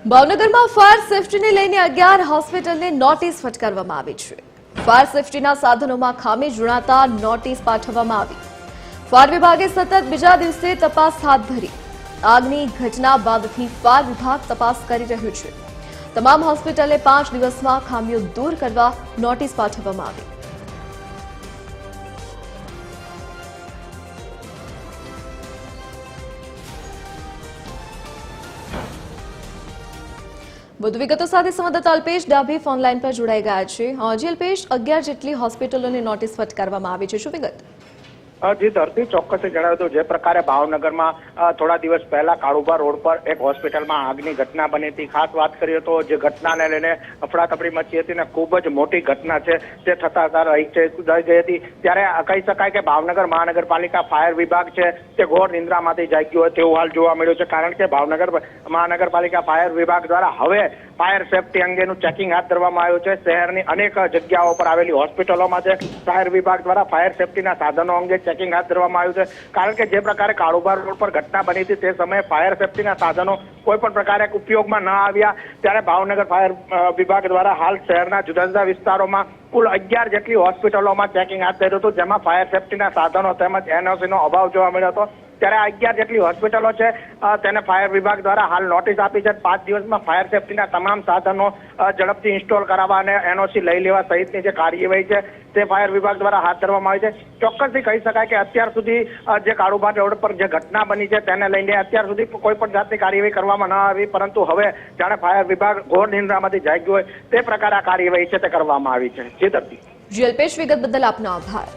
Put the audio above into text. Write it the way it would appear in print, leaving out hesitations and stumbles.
ભાવનગરમાં ફાયર સેફટીને લઈને 11 હોસ્પિટલને નોટિસ ફટકારવામાં આવી છે। ફાયર સેફટીના સાધનોમાં ખામી જણાતા નોટિસ પાઠવવામાં આવી। ફાયર વિભાગે સતત બીજા દિવસે તપાસ હાથ ધરી। આગની ઘટના બાદથી ફાયર વિભાગ તપાસ કરી રહ્યું છે। તમામ હોસ્પિટલે 5 દિવસમાં ખામીઓ દૂર કરવા નોટિસ પાઠવવામાં આવી। વધુ વિગતો સાથે સંવાદદાતા અલ્પેશ ડાભી ફોનલાઈન પર જોડાઈ ગયા છે। જી અલ્પેશ, 11 જેટલી હોસ્પિટલોને નોટિસ ફટકારવામાં આવી છે, શું વિગત? જી ધરતી ચોક્કસ જણાવ્યું હતું જે પ્રકારે ભાવનગરમાં થોડા દિવસ પહેલા કાળુભા રોડ પર એક હોસ્પિટલમાં આગની ઘટના બની હતી। ખાસ વાત કરીએ તો જે ઘટનાને લઈને અફડાતફડી મચી હતી ને ખૂબ જ મોટી ઘટના છે તે થતા રહી ગઈ હતી। ત્યારે કહી શકાય કે ભાવનગર મહાનગરપાલિકા ફાયર વિભાગ છે તે ઘોર નિંદ્રામાંથી જાગ્યું હોય તેવું હાલ જોવા મળ્યું છે। કારણ કે ભાવનગર મહાનગરપાલિકા ફાયર વિભાગ દ્વારા હવે ફાયર સેફટી અંગેનું ચેકિંગ હાથ ધરવામાં આવ્યું છે। શહેરની અનેક જગ્યાઓ પર આવેલી હોસ્પિટલોમાં છે ફાયર વિભાગ દ્વારા ફાયર સેફટીના સાધનો અંગે ચેકિંગ હાથ ધરવામાં આવ્યું છે। કારણ કે જે પ્રકારે કાળુભા રોડ પર ઘટના બની હતી તે સમયે ફાયર સેફટીના સાધનો કોઈ પણ પ્રકારે ઉપયોગમાં ન આવ્યા। ત્યારે ભાવનગર ફાયર વિભાગ દ્વારા હાલ શહેરના જુદા જુદા વિસ્તારોમાં કુલ 11 જેટલી હોસ્પિટલોમાં ચેકિંગ હાથ ધર્યું હતું, જેમાં ફાયર સેફટીના સાધનો તેમજ એનઓસીનો અભાવ જોવા મળ્યો હતો। ત્યારે 11 જેટલી હોસ્પિટલો છે તેને ફાયર વિભાગ દ્વારા હાલ નોટિસ આપી છે। 5 દિવસમાં ફાયર સેફટીના તમામ સાધનો ઝડપથી ઇન્સ્ટોલ કરાવવા અને એનઓસી લઈ લેવા સહિતની જે કાર્યવાહી છે તે ફાયર વિભાગ દ્વારા હાથ ધરવામાં આવી છે। ચોક્કસથી કહી શકાય કે અત્યાર સુધી જે કાળુભા રોડ પર જે ઘટના બની છે તેને લઈને અત્યાર સુધી કોઈ પણ જાતની કાર્યવાહી કરવામાં ન આવી, પરંતુ હવે જાણે ફાયર વિભાગ ઘોર નિંદ્રામાંથી જાગ્યું હોય તે પ્રકારે આ કાર્યવાહી છે તે કરવામાં આવી છે। જી ધરતી। જી અલ્પેશ, વિગત બદલ આપનો આભાર।